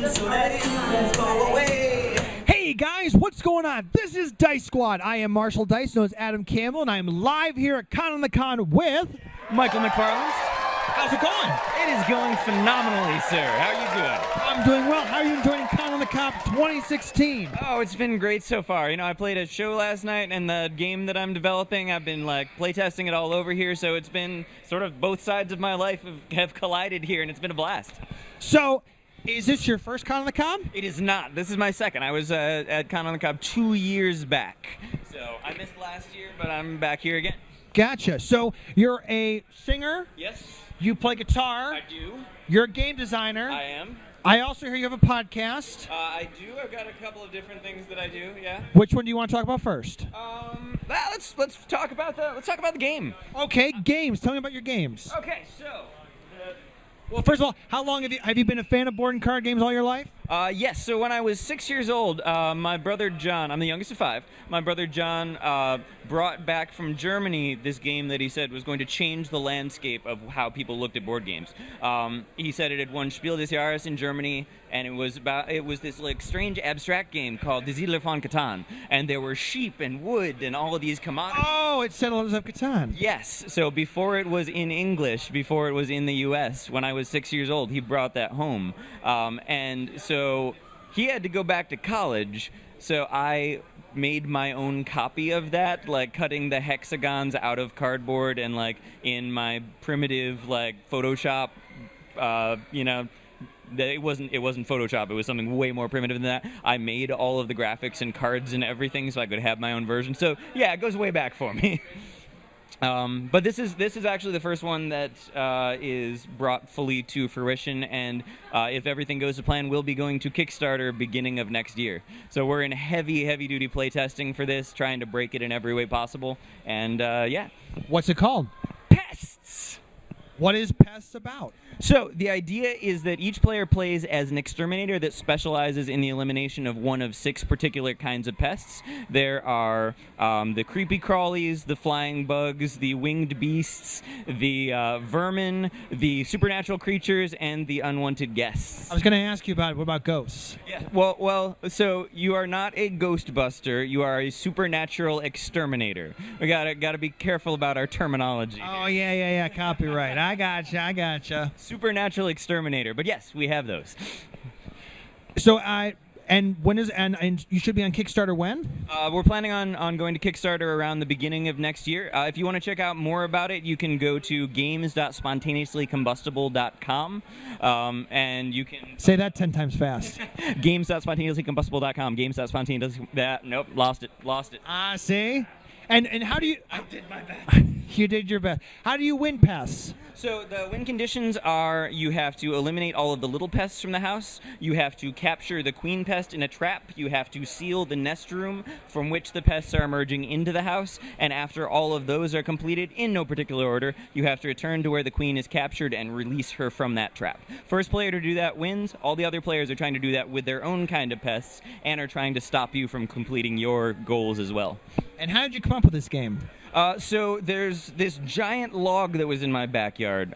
So let's go away. Hey guys, what's going on? This is Dice Squad. I am Marshall Dice, known as Adam Campbell, and I am live here at Con on the Con with Michael McFarland. How's it going? It is going phenomenally, sir. How are you doing? I'm doing well. How are you enjoying Con on the Con 2016? Oh, it's been great so far. You know, I played a show last night, and the game that I'm developing, I've been playtesting it all over here, so it's been sort of both sides of my life have collided here, and it's been a blast. So, is this your first Con on the Con? It is not. This is my second. I was at Con on the Cob 2 years back. So I missed last year, but I'm back here again. Gotcha. So, you're a singer? Yes. You play guitar? I do. You're a game designer? I am. I also hear you have a podcast. I do. I've got a couple of different things that I do, yeah. Which one do you want to talk about first? Let's talk about the game. Okay, games. Tell me about your games. Okay, so Well, first of all, how long have you been a fan of board and card games all your life? yes, so when I was 6 years old, my brother John, I'm the youngest of five, my brother John brought back from Germany this game that he said was going to change the landscape of how people looked at board games. He said it had won Spiel des Jahres in Germany, and it was this strange abstract game called Die Siedler von Catan, and there were sheep and wood and all of these commodities. Oh, it's Settlers of Catan. Yes, so before it was in English, before it was in the U.S., when I was 6 years old, he brought that home, and so he had to go back to college, so I made my own copy of that, cutting the hexagons out of cardboard and in my primitive Photoshop, it wasn't Photoshop, it was something way more primitive than that. I made all of the graphics and cards and everything so I could have my own version. So yeah, it goes way back for me. But this is actually the first one that is brought fully to fruition, and if everything goes to plan, we'll be going to Kickstarter beginning of next year. So we're in heavy duty play testing for this, trying to break it in every way possible, and yeah. What's it called? Pests! What is Pests about? So the idea is that each player plays as an exterminator that specializes in the elimination of one of 6 particular kinds of pests. There are the creepy crawlies, the flying bugs, the winged beasts, the vermin, the supernatural creatures, and the unwanted guests. I was going to ask you about what about ghosts? Yeah. Well, so you are not a ghostbuster. You are a supernatural exterminator. We gotta be careful about our terminology. Oh yeah. Copyright. I gotcha. Supernatural exterminator, but yes, we have those. So and you should be on Kickstarter when? We're planning on going to Kickstarter around the beginning of next year. If you want to check out more about it, you can go to games.spontaneouslycombustible.com, and you can say that 10 times fast. games.spontaneouslycombustible.com. Nope, lost it. See? And how do you... I did my best. You did your best. How do you win pests? So the win conditions are you have to eliminate all of the little pests from the house, you have to capture the queen pest in a trap, you have to seal the nest room from which the pests are emerging into the house, and after all of those are completed, in no particular order, you have to return to where the queen is captured and release her from that trap. First player to do that wins. All the other players are trying to do that with their own kind of pests and are trying to stop you from completing your goals as well. And how did you come up with this game? So there's this giant log that was in my backyard.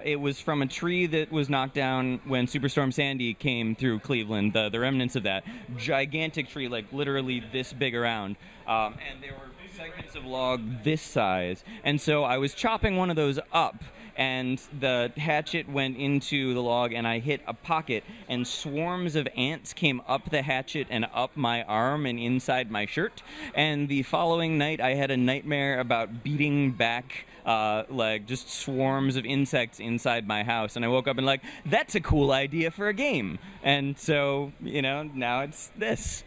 It was from a tree that was knocked down when Superstorm Sandy came through Cleveland, the remnants of that. Gigantic tree, literally this big around. And there were segments of log this size. And so I was chopping one of those up, and the hatchet went into the log, and I hit a pocket, and swarms of ants came up the hatchet and up my arm and inside my shirt. And the following night, I had a nightmare about beating back just swarms of insects inside my house. And I woke up and that's a cool idea for a game. And so, now it's this.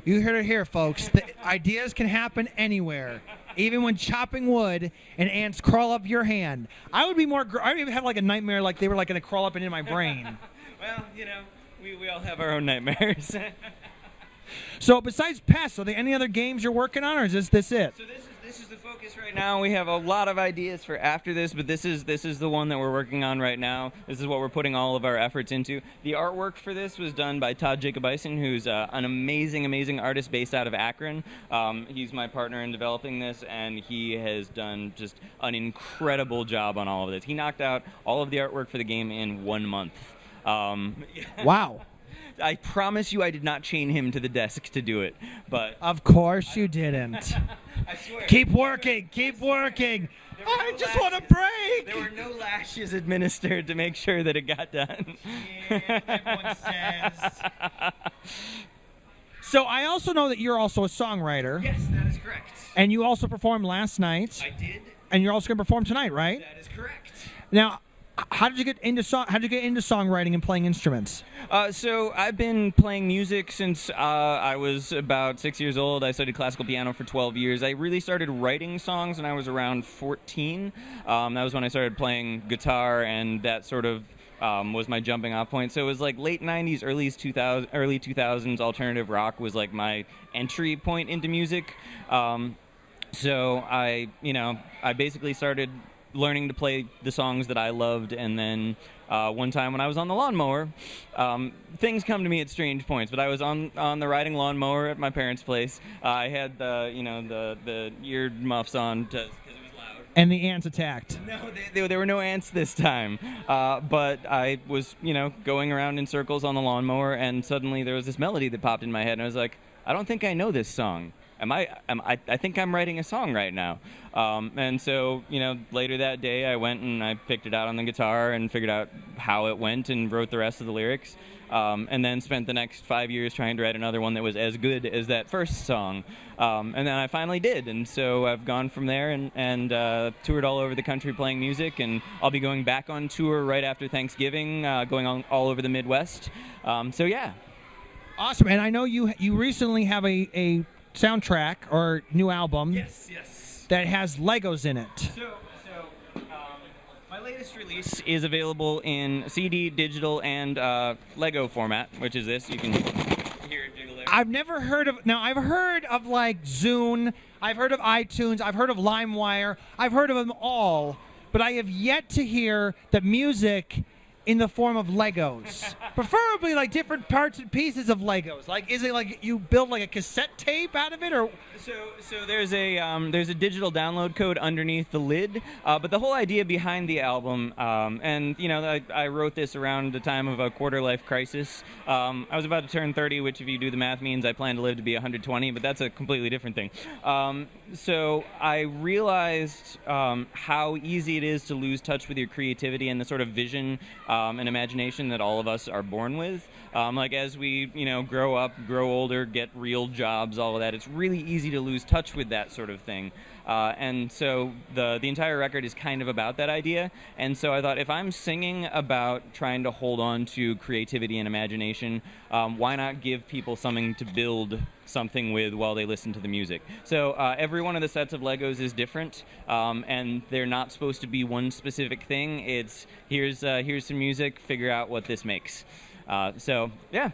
You heard it here, folks. The ideas can happen anywhere. Even when chopping wood and ants crawl up your hand. I would have a nightmare they were going to crawl up into my brain. Well, we all have our own nightmares. So besides pests, are there any other games you're working on, or is this it? So this is the focus right now. We have a lot of ideas for after this, but this is the one that we're working on right now. This is what we're putting all of our efforts into. The artwork for this was done by Todd Jacobison, who's an amazing artist based out of Akron. He's my partner in developing this, and he has done just an incredible job on all of this. He knocked out all of the artwork for the game in 1 month. Wow. I promise you I did not chain him to the desk to do it, but Of course you didn't. I swear. Keep working. Keep working. I just want a break. There were no lashes administered to make sure that it got done. Yeah, everyone says. So I also know that you're also a songwriter. Yes, that is correct. And you also performed last night. I did. And you're also going to perform tonight, right? That is correct. Now, how did you get into songwriting and playing instruments? So I've been playing music since I was about 6 years old. I studied classical piano for 12 years. I really started writing songs when I was around 14. That was when I started playing guitar, and that sort of was my jumping off point. So it was like late 90s, early 2000s alternative rock was like my entry point into music. So I basically started learning to play the songs that I loved, and then one time when I was on the lawnmower, things come to me at strange points, but I was on the riding lawnmower at my parents' place. I had the ear muffs on because it was loud. And the ants attacked. No, there were no ants this time. But I was, going around in circles on the lawnmower, and suddenly there was this melody that popped in my head, and I was like, I don't think I know this song. I think I'm writing a song right now. And so, later that day I went and I picked it out on the guitar and figured out how it went and wrote the rest of the lyrics. And then spent the next 5 years trying to write another one that was as good as that first song. And then I finally did. And so I've gone from there and toured all over the country playing music. And I'll be going back on tour right after Thanksgiving, going on all over the Midwest. So yeah. Awesome. And I know you recently have a soundtrack or new album. Yes. That has Legos in it. So my latest release is available in CD, digital, and Lego format, which is this. You can hear it jiggle there. I've never heard of. Now I've heard of like Zune. I've heard of iTunes. I've heard of LimeWire. I've heard of them all, but I have yet to hear the music in the form of Legos. Preferably like different parts and pieces of Legos. Like, is it like you build like a cassette tape out of it, or? So there's a digital download code underneath the lid, but the whole idea behind the album, and I wrote this around the time of a quarter-life crisis. I was about to turn 30, which if you do the math means I plan to live to be 120, but that's a completely different thing. So I realized how easy it is to lose touch with your creativity and the sort of vision and imagination that all of us are born with. Like as we, grow up, grow older, get real jobs, all of that, it's really easy to lose touch with that sort of thing. And so the entire record is kind of about that idea. And so I thought, if I'm singing about trying to hold on to creativity and imagination, why not give people something to build something with while they listen to the music? So every one of the sets of Legos is different, and they're not supposed to be one specific thing. It's here's some music, figure out what this makes. So yeah.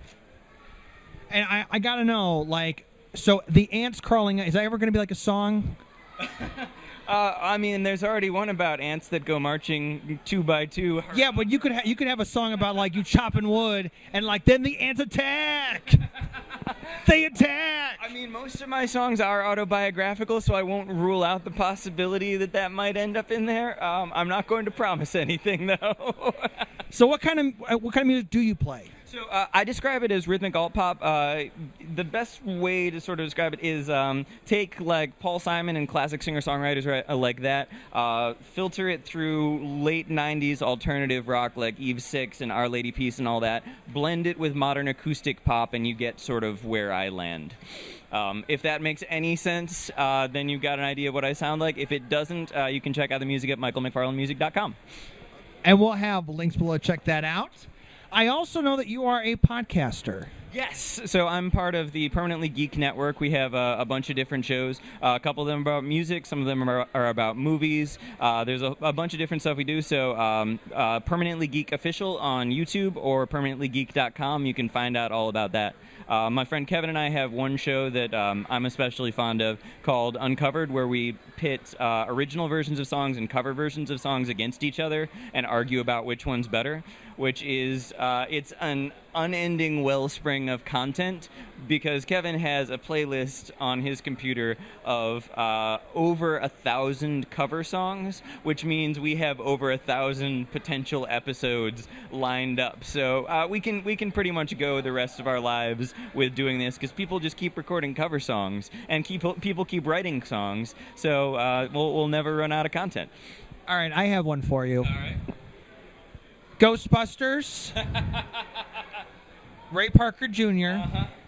And I gotta know, like, so the ants crawling, is that ever gonna be like a song? I mean, there's already one about ants that go marching 2 by 2. Yeah, but you could have a song about like you chopping wood and like then the ants attack. They attack. I mean, most of my songs are autobiographical, so I won't rule out the possibility that might end up in there. I'm not going to promise anything though. So what kind of music do you play? So I describe it as rhythmic alt pop. The best way to sort of describe it is take like Paul Simon and classic singer-songwriters like that, filter it through late 90s alternative rock like Eve 6 and Our Lady Peace and all that, blend it with modern acoustic pop, and you get sort of where I land. If that makes any sense, then you've got an idea of what I sound like. If it doesn't, you can check out the music at michaelmcfarlandmusic.com. And we'll have links below. Check that out. I also know that you are a podcaster. Yes, so I'm part of the Permanently Geek Network. We have a bunch of different shows. A couple of them are about music. Some of them are about movies. There's a bunch of different stuff we do. So Permanently Geek Official on YouTube or permanentlygeek.com. You can find out all about that. My friend Kevin and I have one show that I'm especially fond of called Uncovered, where we pit original versions of songs and cover versions of songs against each other and argue about which one's better, which is it's an unending wellspring of content, because Kevin has a playlist on his computer of over 1,000 cover songs, which means we have over 1,000 potential episodes lined up. So we can pretty much go the rest of our lives with doing this, because people just keep recording cover songs and people keep writing songs. So we'll never run out of content. All right, I have one for you. All right. Ghostbusters, Ray Parker Jr.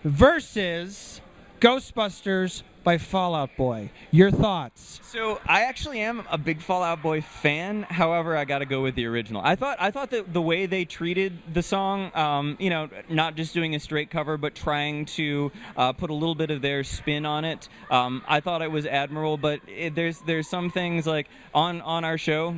versus Ghostbusters by Fall Out Boy. Your thoughts? So I actually am a big Fall Out Boy fan. However, I got to go with the original. I thought that the way they treated the song, not just doing a straight cover, but trying to put a little bit of their spin on it, I thought it was admirable. But there's some things like on our show.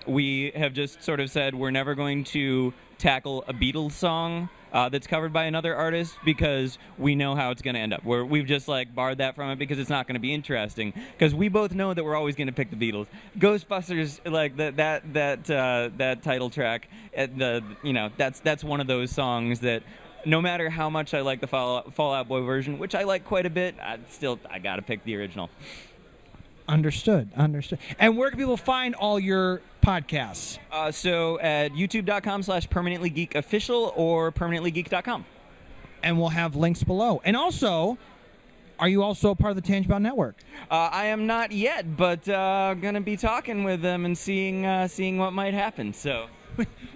We have just sort of said we're never going to tackle a Beatles song that's covered by another artist, because we know how it's going to end up. We've just barred that from it because it's not going to be interesting. Because we both know that we're always going to pick the Beatles. Ghostbusters, that title track, that's one of those songs that, no matter how much I like the Fall Out Boy version, which I like quite a bit, I got to pick the original. Understood. And where can people find all your podcasts? So at youtube.com/permanentlygeekofficial or permanentlygeek.com. And we'll have links below. And also, are you also a part of the Tangebound Network? I am not yet, but going to be talking with them and seeing what might happen. So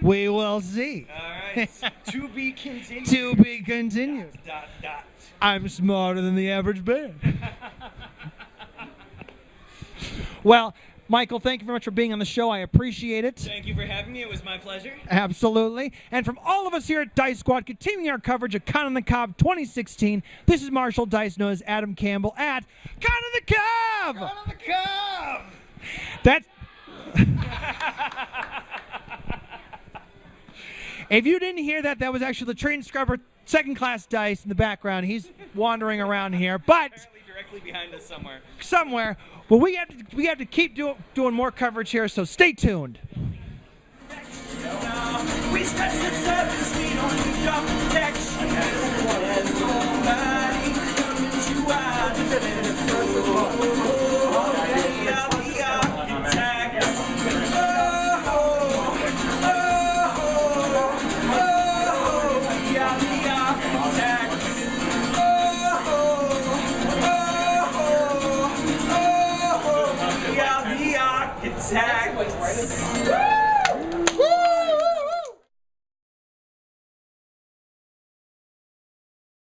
we will see. All right. To be continued. To be continued. ... I'm smarter than the average bear. Well, Michael, thank you very much for being on the show. I appreciate it. Thank you for having me. It was my pleasure. Absolutely. And from all of us here at Dice Squad, continuing our coverage of Con on the Cob 2016, this is Marshall Dice, known as Adam Campbell, at Con on the Cob! Con on the Cob! That's... If you didn't hear that, that was actually the train scrubber, second-class Dice in the background. He's wandering around here, but... Apparently directly behind us somewhere. Somewhere. Well, we have to keep doing more coverage here, so stay tuned.